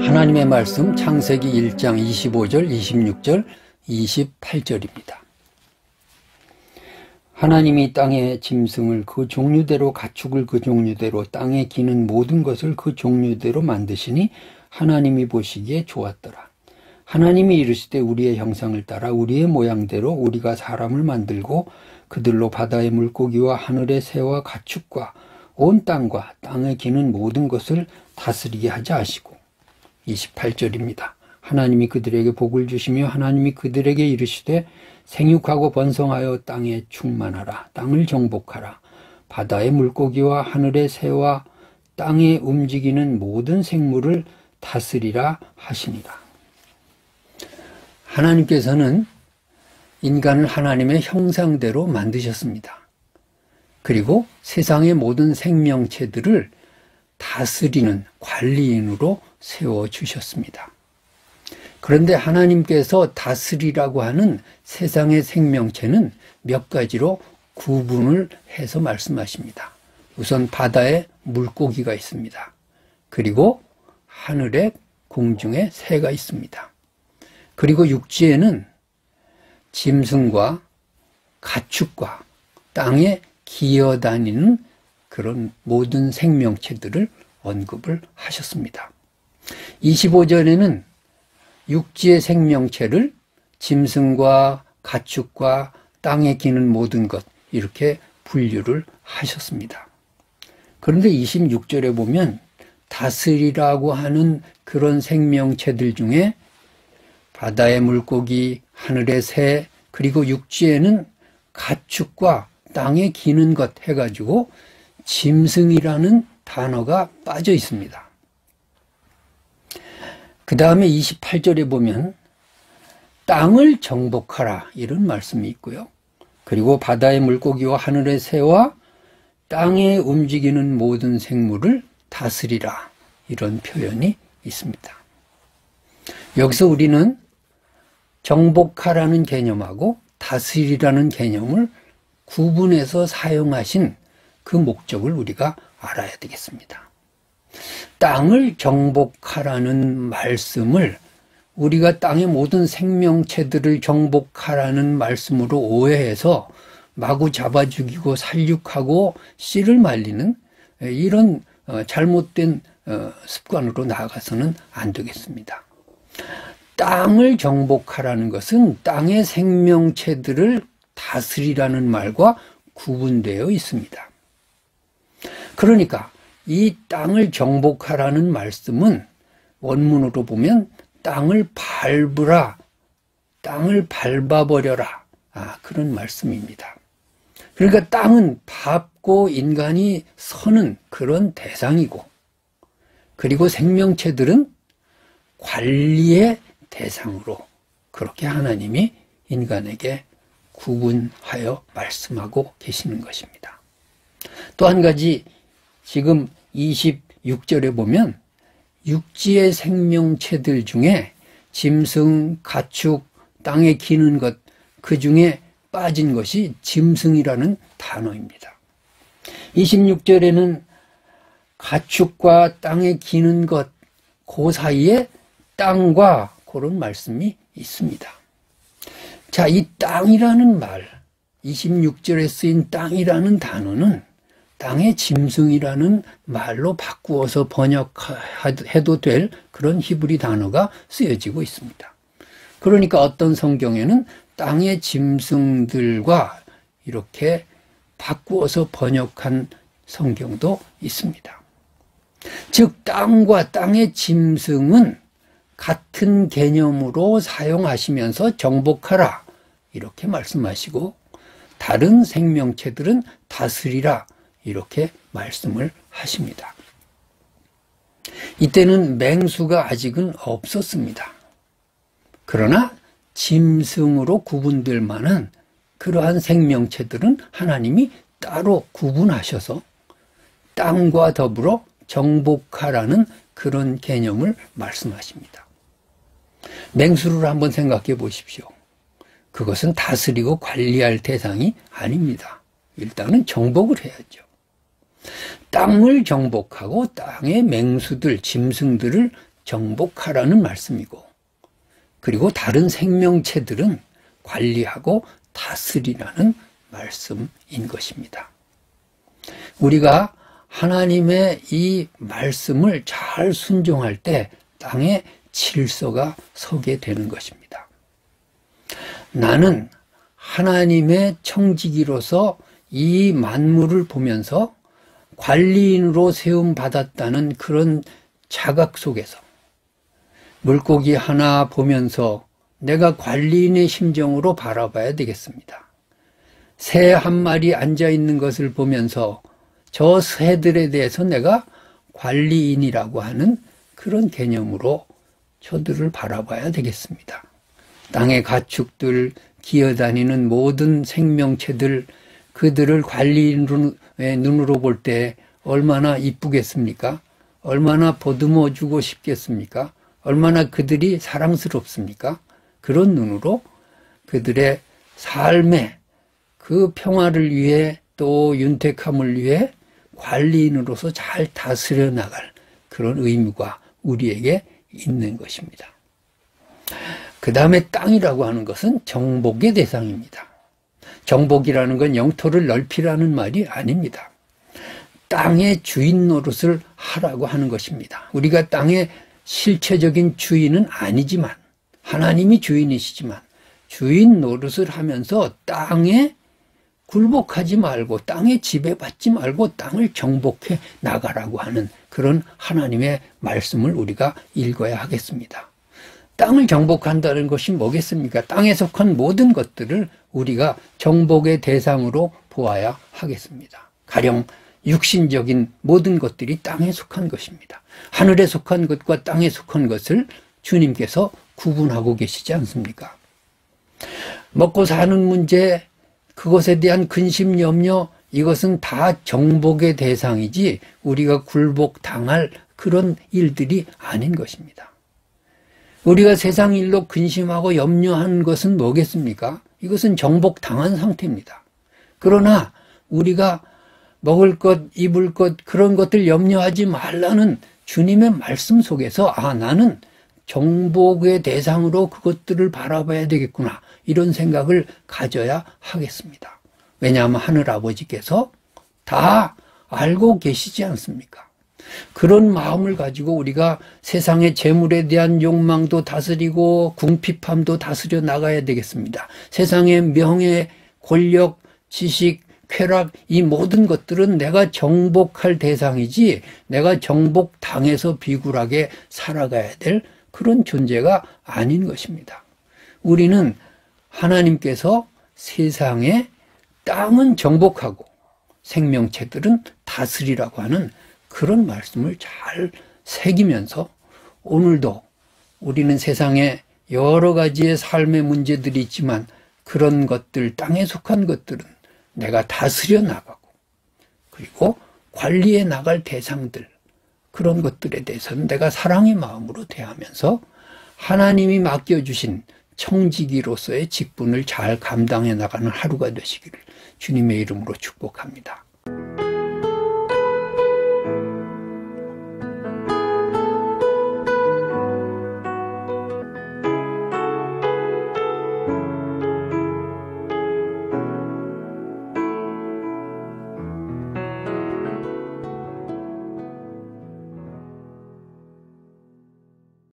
하나님의 말씀 창세기 1장 25절, 26절, 28절입니다. 하나님이 땅의 짐승을 그 종류대로, 가축을 그 종류대로, 땅에 기는 모든 것을 그 종류대로 만드시니 하나님이 보시기에 좋았더라. 하나님이 이르시되 우리의 형상을 따라 우리의 모양대로 우리가 사람을 만들고 그들로 바다의 물고기와 하늘의 새와 가축과 온 땅과 땅에 기는 모든 것을 다스리게 하자 하시고, 28절입니다. 하나님이 그들에게 복을 주시며 하나님이 그들에게 이르시되 생육하고 번성하여 땅에 충만하라. 땅을 정복하라. 바다의 물고기와 하늘의 새와 땅에 움직이는 모든 생물을 다스리라 하시니라. 하나님께서는 인간을 하나님의 형상대로 만드셨습니다. 그리고 세상의 모든 생명체들을 다스리는 관리인으로 세워주셨습니다. 그런데 하나님께서 다스리라고 하는 세상의 생명체는 몇 가지로 구분을 해서 말씀하십니다. 우선 바다에 물고기가 있습니다. 그리고 하늘에 공중에 새가 있습니다. 그리고 육지에는 짐승과 가축과 땅에 기어다니는 그런 모든 생명체들을 언급을 하셨습니다. 25절에는 육지의 생명체를 짐승과 가축과 땅에 기는 모든 것, 이렇게 분류를 하셨습니다. 그런데 26절에 보면 다스리라고 하는 그런 생명체들 중에 바다의 물고기, 하늘의 새, 그리고 육지에는 가축과 땅에 기는 것 해가지고 짐승이라는 단어가 빠져 있습니다. 그 다음에 28절에 보면 땅을 정복하라, 이런 말씀이 있고요. 그리고 바다의 물고기와 하늘의 새와 땅에 움직이는 모든 생물을 다스리라, 이런 표현이 있습니다. 여기서 우리는 정복하라는 개념하고 다스리라는 개념을 구분해서 사용하신 그 목적을 우리가 알아야 되겠습니다. 땅을 정복하라는 말씀을 우리가 땅의 모든 생명체들을 정복하라는 말씀으로 오해해서 마구 잡아 죽이고 살육하고 씨를 말리는 이런 잘못된 습관으로 나아가서는 안 되겠습니다. 땅을 정복하라는 것은 땅의 생명체들을 다스리라는 말과 구분되어 있습니다. 그러니까 이 땅을 정복하라는 말씀은 원문으로 보면 땅을 밟으라, 땅을 밟아버려라, 그런 말씀입니다. 그러니까 땅은 밟고 인간이 서는 그런 대상이고, 그리고 생명체들은 관리의 대상으로 그렇게 하나님이 인간에게 구분하여 말씀하고 계시는 것입니다. 또 한 가지, 지금 26절에 보면 육지의 생명체들 중에 짐승, 가축, 땅에 기는 것, 그 중에 빠진 것이 짐승이라는 단어입니다. 26절에는 가축과 땅에 기는 것, 그 사이에 땅과 그런 말씀이 있습니다. 자, 이 땅이라는 말, 26절에 쓰인 땅이라는 단어는 땅의 짐승이라는 말로 바꾸어서 번역해도 될 그런 히브리 단어가 쓰여지고 있습니다. 그러니까 어떤 성경에는 땅의 짐승들과 이렇게 바꾸어서 번역한 성경도 있습니다. 즉, 땅과 땅의 짐승은 같은 개념으로 사용하시면서 정복하라, 이렇게 말씀하시고, 다른 생명체들은 다스리라, 이렇게 말씀을 하십니다. 이때는 맹수가 아직은 없었습니다. 그러나 짐승으로 구분될 만한 그러한 생명체들은 하나님이 따로 구분하셔서 땅과 더불어 정복하라는 그런 개념을 말씀하십니다. 맹수를 한번 생각해 보십시오. 그것은 다스리고 관리할 대상이 아닙니다. 일단은 정복을 해야죠. 땅을 정복하고 땅의 맹수들, 짐승들을 정복하라는 말씀이고, 그리고 다른 생명체들은 관리하고 다스리라는 말씀인 것입니다. 우리가 하나님의 이 말씀을 잘 순종할 때 땅에 질서가 서게 되는 것입니다. 나는 하나님의 청지기로서 이 만물을 보면서 관리인으로 세움받았다는 그런 자각 속에서 물고기 하나 보면서 내가 관리인의 심정으로 바라봐야 되겠습니다. 새 한 마리 앉아있는 것을 보면서 저 새들에 대해서 내가 관리인이라고 하는 그런 개념으로 저들을 바라봐야 되겠습니다. 땅의 가축들, 기어다니는 모든 생명체들, 그들을 관리인의 눈으로 볼 때 얼마나 이쁘겠습니까? 얼마나 보듬어 주고 싶겠습니까? 얼마나 그들이 사랑스럽습니까? 그런 눈으로 그들의 삶의 그 평화를 위해 또 윤택함을 위해 관리인으로서 잘 다스려 나갈 그런 의무가 우리에게 있는 것입니다. 그 다음에 땅이라고 하는 것은 정복의 대상입니다. 정복이라는 건 영토를 넓히라는 말이 아닙니다. 땅의 주인 노릇을 하라고 하는 것입니다. 우리가 땅의 실체적인 주인은 아니지만, 하나님이 주인이시지만 주인 노릇을 하면서 땅에 굴복하지 말고 땅에 지배받지 말고 땅을 정복해 나가라고 하는 그런 하나님의 말씀을 우리가 읽어야 하겠습니다. 땅을 정복한다는 것이 뭐겠습니까? 땅에 속한 모든 것들을 우리가 정복의 대상으로 보아야 하겠습니다. 가령 육신적인 모든 것들이 땅에 속한 것입니다. 하늘에 속한 것과 땅에 속한 것을 주님께서 구분하고 계시지 않습니까? 먹고 사는 문제, 그것에 대한 근심, 염려, 이것은 다 정복의 대상이지 우리가 굴복당할 그런 일들이 아닌 것입니다. 우리가 세상 일로 근심하고 염려한 것은 뭐겠습니까? 이것은 정복당한 상태입니다. 그러나 우리가 먹을 것, 입을 것, 그런 것들 염려하지 말라는 주님의 말씀 속에서 나는 정복의 대상으로 그것들을 바라봐야 되겠구나, 이런 생각을 가져야 하겠습니다. 왜냐하면 하늘아버지께서 다 알고 계시지 않습니까? 그런 마음을 가지고 우리가 세상의 재물에 대한 욕망도 다스리고 궁핍함도 다스려 나가야 되겠습니다. 세상의 명예, 권력, 지식, 쾌락, 이 모든 것들은 내가 정복할 대상이지 내가 정복당해서 비굴하게 살아가야 될 그런 존재가 아닌 것입니다. 우리는 하나님께서 세상에 땅은 정복하고 생명체들은 다스리라고 하는 그런 말씀을 잘 새기면서 오늘도 우리는 세상에 여러 가지의 삶의 문제들이 있지만 그런 것들, 땅에 속한 것들은 내가 다스려 나가고 그리고 관리해 나갈 대상들, 그런 것들에 대해서는 내가 사랑의 마음으로 대하면서 하나님이 맡겨주신 청지기로서의 직분을 잘 감당해 나가는 하루가 되시기를 주님의 이름으로 축복합니다.